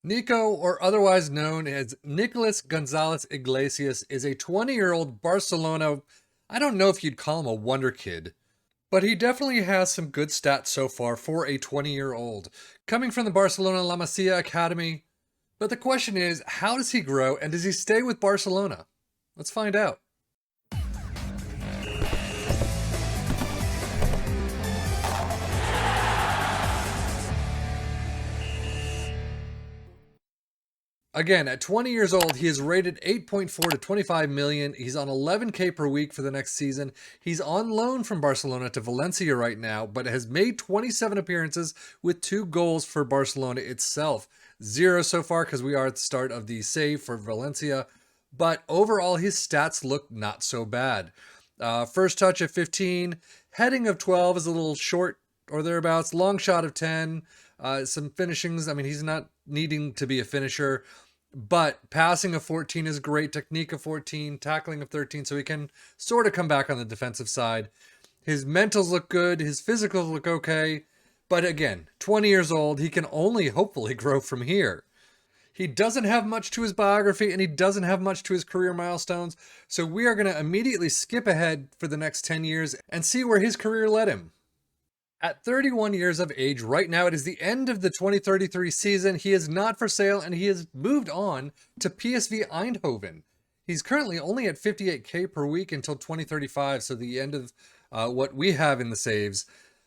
Nico, or otherwise known as Nicolás González Iglesias, is a 20-year-old Barcelona. I don't know if you'd call him a wonder kid, but he definitely has some good stats so far for a 20-year-old. Coming from the Barcelona La Masia Academy. But the question is, how does he grow and does he stay with Barcelona? Let's find out. Again, at 20 years old, he is rated 8.4 to 25 million. He's on 11K per week for the next season. He's on loan from Barcelona to Valencia right now, but has made 27 appearances with 2 goals for Barcelona itself. 0 so far because we are at the start of the save for Valencia. But overall, his stats look not so bad. First touch at 15, heading of 12 is a little short or thereabouts, long shot of 10, some finishings. I mean, he's not needing to be a finisher, but passing of 14 is great, technique of 14, tackling of 13, so he can sort of come back on the defensive side. His mentals look good, his physicals look okay, but again, 20 years old, he can only hopefully grow from here. He doesn't have much to his biography and he doesn't have much to his career milestones, so we are going to immediately skip ahead for the next 10 years and see where his career led him. At 31 years of age, right now it is the end of the 2033 season. He is not for sale and he has moved on to PSV Eindhoven. He's currently only at 58K per week until 2035, so the end of what we have in the saves.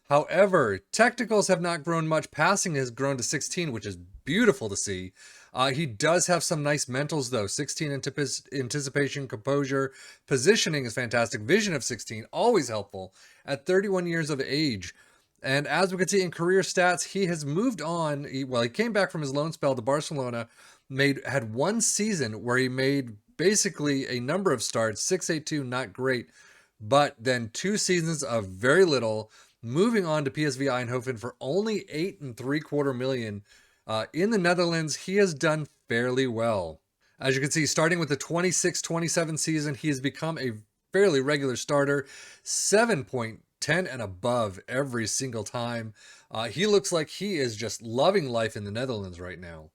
However, technicals have not grown much. Passing has grown to 16, which is beautiful to see. He does have some nice mentals, though. 16 anticipation, composure, positioning is fantastic. Vision of 16, always helpful. At 31 years of age, and as we can see in career stats, he has moved on. He came back from his loan spell to Barcelona, had one season where he made basically a number of starts, 682, not great, but then 2 seasons of very little, moving on to PSV Eindhoven for only 8.75 million. In the Netherlands, he has done fairly well. As you can see, starting with the 26-27 season, he has become a fairly regular starter, 7.10 and above every single time. He looks like he is just loving life in the Netherlands right now.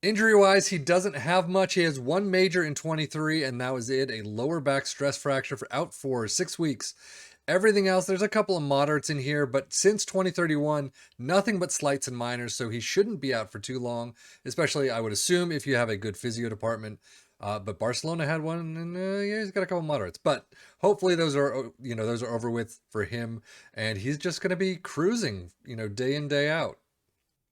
Injury-wise, he doesn't have much. He has one major in 23, and that was it, a lower back stress fracture out for 6 weeks. Everything else, there's a couple of moderates in here, but since 2031, nothing but slights and minors, so he shouldn't be out for too long, especially, I would assume, if you have a good physio department. But Barcelona had one, and yeah, he's got a couple of moderates. But hopefully those are over with for him, and he's just going to be cruising, day in, day out.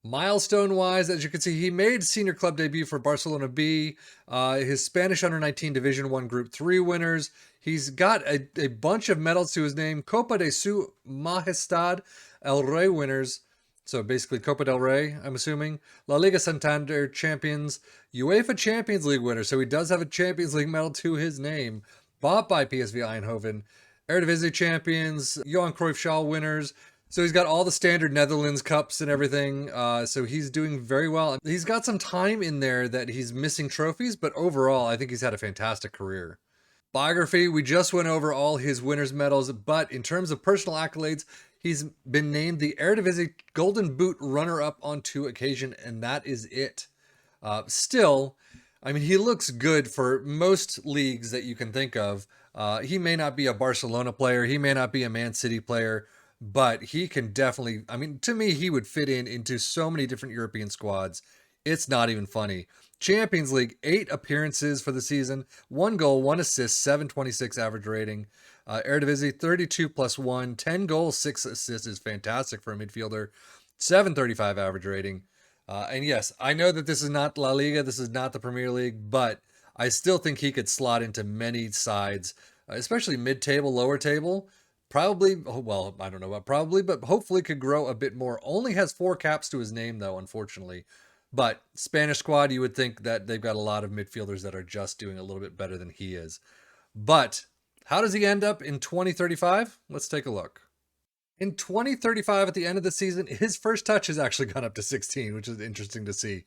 Milestone-wise, as you can see, he made senior club debut for Barcelona B, his Spanish Under-19 Division 1 Group 3 winners. He's got a bunch of medals to his name. Copa de Su Majestad El Rey winners. So basically Copa del Rey, I'm assuming. La Liga Santander champions. UEFA Champions League winner. So he does have a Champions League medal to his name. Bought by PSV Eindhoven. Eredivisie champions. Johan Cruyff Schal winners. So he's got all the standard Netherlands cups and everything. So he's doing very well. He's got some time in there that he's missing trophies, but overall, I think he's had a fantastic career. Biography, we just went over all his winners' medals, but in terms of personal accolades, he's been named the Eredivisie Golden Boot runner-up on 2 occasions, and that is it. Still, I mean, he looks good for most leagues that you can think of. He may not be a Barcelona player, he may not be a Man City player, but he can definitely, I mean, to me, he would fit into so many different European squads. It's not even funny. Champions League, 8 appearances for the season, 1 goal, 1 assist, 726 average rating. Eredivisie, 32 plus 1, 10 goals, 6 assists is fantastic for a midfielder. 735 average rating. And yes, I know that this is not La Liga, this is not the Premier League, but I still think he could slot into many sides, especially mid-table, lower table. Probably, well, I don't know about probably, but hopefully could grow a bit more. Only has 4 caps to his name, though, unfortunately. But Spanish squad, you would think that they've got a lot of midfielders that are just doing a little bit better than he is. But how does he end up in 2035? Let's take a look. In 2035, at the end of the season, his first touch has actually gone up to 16, which is interesting to see.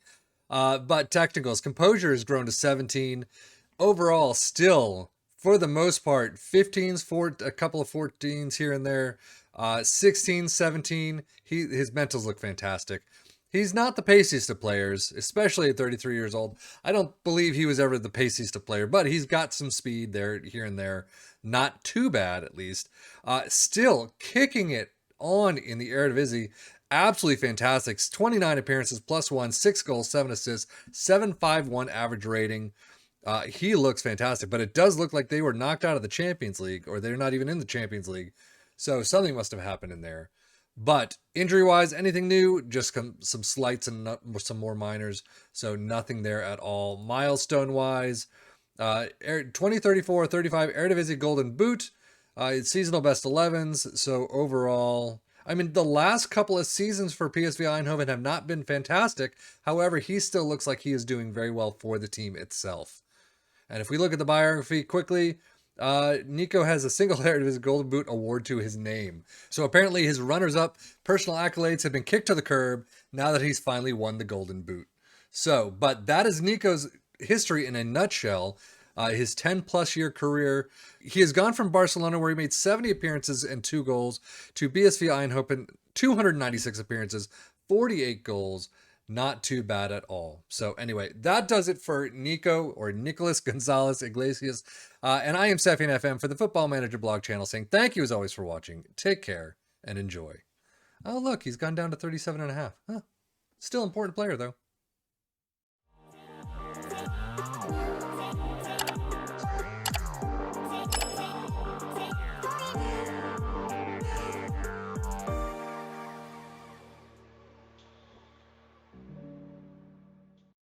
But technicals, composure has grown to 17. Overall, still, for the most part, 15s, a couple of 14s here and there, 16, 17. His mentals look fantastic. He's not the paciest of players, especially at 33 years old. I don't believe he was ever the paciest of player, but he's got some speed there, here and there. Not too bad, at least. Still kicking it on in the Eredivisie. Absolutely fantastic. 29 appearances, +1, 6 goals, 7 assists, 7.51 average rating. He looks fantastic, but it does look like they were knocked out of the Champions League, or they're not even in the Champions League. So something must have happened in there. But injury-wise, anything new? Just some slights and some more minors. So nothing there at all. Milestone-wise, 2034, 35 Eredivisie Golden Boot. It's seasonal best 11s. So overall, I mean, the last couple of seasons for PSV Eindhoven have not been fantastic. However, he still looks like he is doing very well for the team itself. And if we look at the biography quickly, Nico has a single Eredivisie Golden Boot award to his name. So apparently his runners-up personal accolades have been kicked to the curb now that he's finally won the Golden Boot. So, but that is Nico's history in a nutshell. His 10-plus year career. He has gone from Barcelona, where he made 70 appearances and 2 goals, to PSV Eindhoven, 296 appearances, 48 goals. Not too bad at all. So anyway, that does it for Nico, or Nicolás González Iglesias. And I am Stefan FM for the Football Manager blog channel, saying thank you as always for watching. Take care and enjoy. Oh, look, he's gone down to 37.5. Huh. Still important player, though.